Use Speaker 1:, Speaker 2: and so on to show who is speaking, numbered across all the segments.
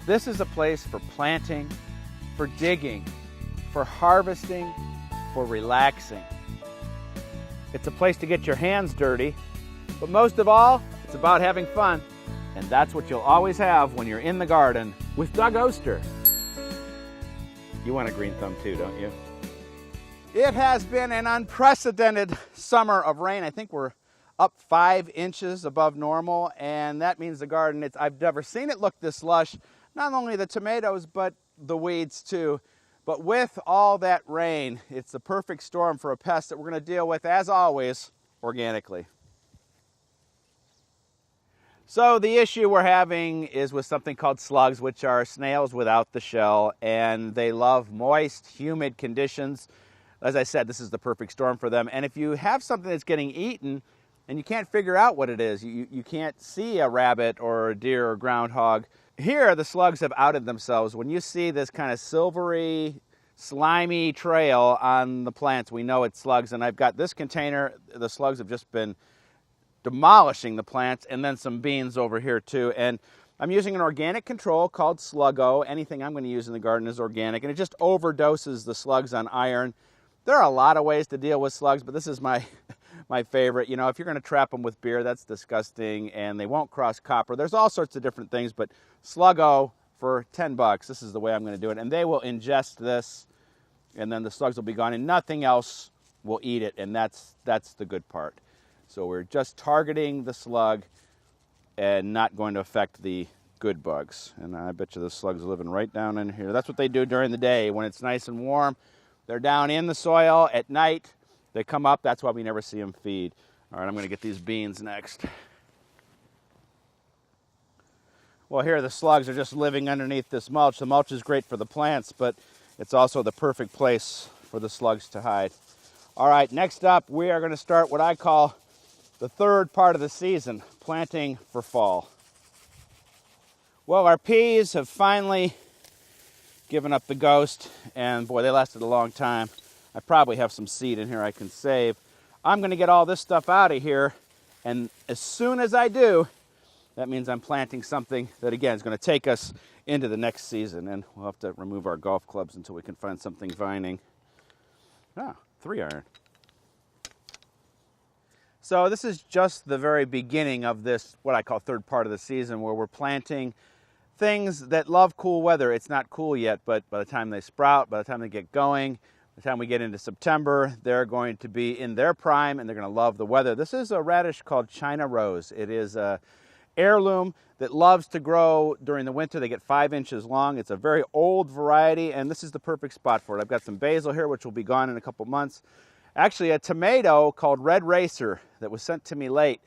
Speaker 1: This is a place for planting, for digging, for harvesting, for relaxing. It's a place to get your hands dirty, but most of all, it's about having fun. And that's what you'll always have when you're in the garden with Doug Oster. You want a green thumb too, don't you? It has been an unprecedented summer of rain. I think we're up 5 inches above normal, and that means the garden, I've never seen it look this lush. Not only the tomatoes, but the weeds too. But with all that rain, it's the perfect storm for a pest that we're going to deal with, as always, organically. So the issue we're having is with something called slugs, which are snails without the shell, and they love moist, humid conditions. As I said, this is the perfect storm for them. And if you have something that's getting eaten and you can't figure out what it is, you can't see a rabbit or a deer or groundhog, here the slugs have outed themselves. When you see this kind of silvery, slimy trail on the plants, we know it's slugs. And I've got this container, the slugs have just been demolishing the plants, and then some beans over here too. And I'm using an organic control called Sluggo. Anything I'm going to use in the garden is organic, and it just overdoses the slugs on iron. There are a lot of ways to deal with slugs, but this is my favorite. You know, if you're going to trap them with beer, that's disgusting, and they won't cross copper. There's all sorts of different things, but Sluggo for 10 bucks, this is the way I'm going to do it. And they will ingest this, and then the slugs will be gone, and nothing else will eat it, and that's the good part. So we're just targeting the slug and not going to affect the good bugs. And I bet you the slugs are living right down in here. That's what they do during the day. When it's nice and warm, they're down in the soil. At night, they come up. That's why we never see them feed. All right, I'm going to get these beans next. Well, here the slugs are just living underneath this mulch. The mulch is great for the plants, but it's also the perfect place for the slugs to hide. All right, next up, we are going to start what I call the third part of the season, planting for fall. Well, our peas have finally given up the ghost, and boy, they lasted a long time. I probably have some seed in here I can save. I'm going to get all this stuff out of here, and as soon as I do, that means I'm planting something that, again, is going to take us into the next season, and we'll have to remove our golf clubs until we can find something vining. 3-iron. So this is just the very beginning of this, what I call third part of the season, where we're planting things that love cool weather. It's not cool yet, but by the time they sprout, by the time they get going, by the time we get into September, they're going to be in their prime and they're going to love the weather. This is a radish called China Rose. It is a heirloom that loves to grow during the winter. They get 5 inches long. It's a very old variety, and this is the perfect spot for it. I've got some basil here, which will be gone in a couple months. Actually, a tomato called Red Racer that was sent to me late.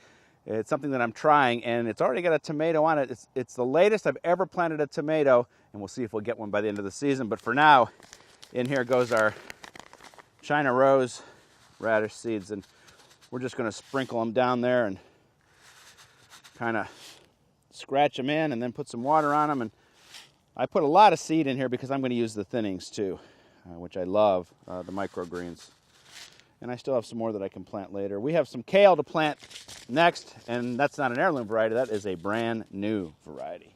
Speaker 1: It's something that I'm trying, and it's already got a tomato on it. It's the latest I've ever planted a tomato, and we'll see if we'll get one by the end of the season. But for now, in here goes our China Rose radish seeds, and we're just going to sprinkle them down there and kind of scratch them in and then put some water on them. And I put a lot of seed in here because I'm going to use the thinnings too, which I love, the microgreens. And I still have some more that I can plant later. We have some kale to plant next, and that's not an heirloom variety. That is a brand new variety.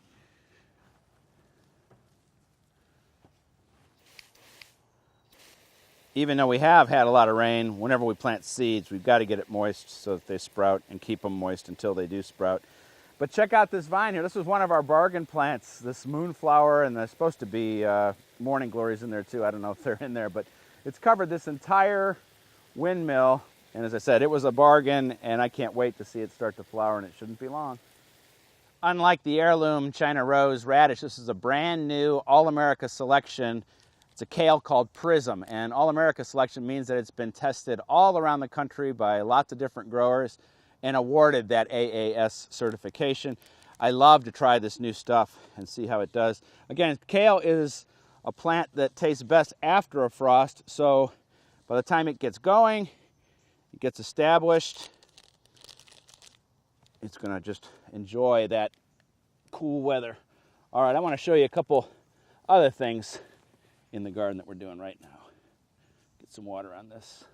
Speaker 1: Even though we have had a lot of rain, whenever we plant seeds, we've got to get it moist so that they sprout and keep them moist until they do sprout. But check out this vine here. This was one of our bargain plants, this Moonflower, and there's supposed to be morning glories in there too. I don't know if they're in there, but it's covered this entire windmill, and as I said, it was a bargain, and I can't wait to see it start to flower, and it shouldn't be long. Unlike the heirloom China Rose radish, this is a brand new All-America selection. It's a kale called Prism, and All-America selection means that it's been tested all around the country by lots of different growers and awarded that AAS certification. I love to try this new stuff and see how it does. Again, kale is a plant that tastes best after a frost, so by the time it gets going, it gets established, it's going to just enjoy that cool weather. All right, I want to show you a couple other things in the garden that we're doing right now. Get some water on this.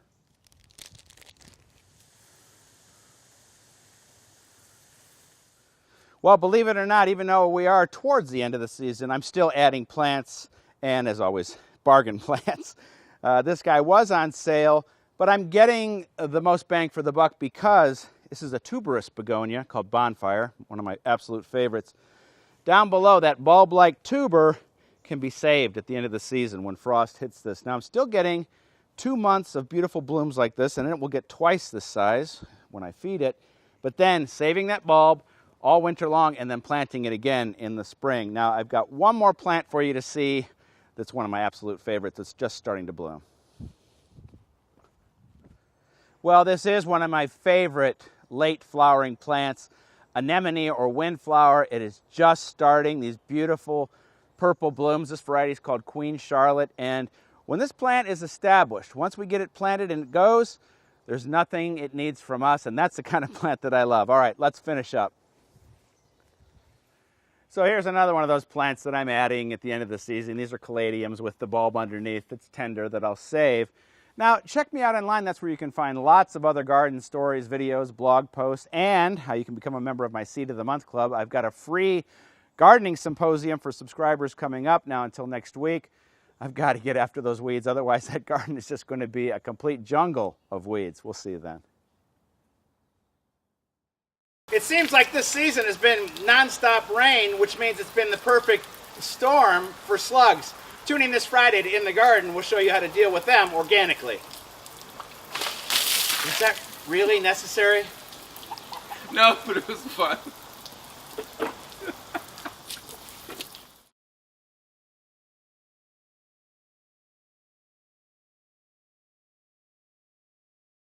Speaker 1: Well, believe it or not, even though we are towards the end of the season, I'm still adding plants and, as always, bargain plants. This guy was on sale, but I'm getting the most bang for the buck because this is a tuberous begonia called Bonfire, one of my absolute favorites. Down below, that bulb-like tuber can be saved at the end of the season when frost hits this. Now, I'm still getting 2 months of beautiful blooms like this, and then it will get twice this size when I feed it. But then saving that bulb all winter long and then planting it again in the spring. Now, I've got one more plant for you to see that's one of my absolute favorites that's just starting to bloom. Well, this is one of my favorite late flowering plants, anemone or windflower. It is just starting these beautiful purple blooms. This variety is called Queen Charlotte, and when this plant is established, once we get it planted and it goes, there's nothing it needs from us, and that's the kind of plant that I love. All right, let's finish up. So here's another one of those plants that I'm adding at the end of the season. These are caladiums with the bulb underneath that's tender that I'll save. Now, check me out online. That's where you can find lots of other garden stories, videos, blog posts, and how you can become a member of my Seed of the Month Club. I've got a free gardening symposium for subscribers coming up. Now, until next week, I've got to get after those weeds. Otherwise, that garden is just going to be a complete jungle of weeds. We'll see you then. It seems like this season has been nonstop rain, which means it's been the perfect storm for slugs. Tune in this Friday to In the Garden. We'll show you how to deal with them organically. Is that really necessary?
Speaker 2: No, but it was fun.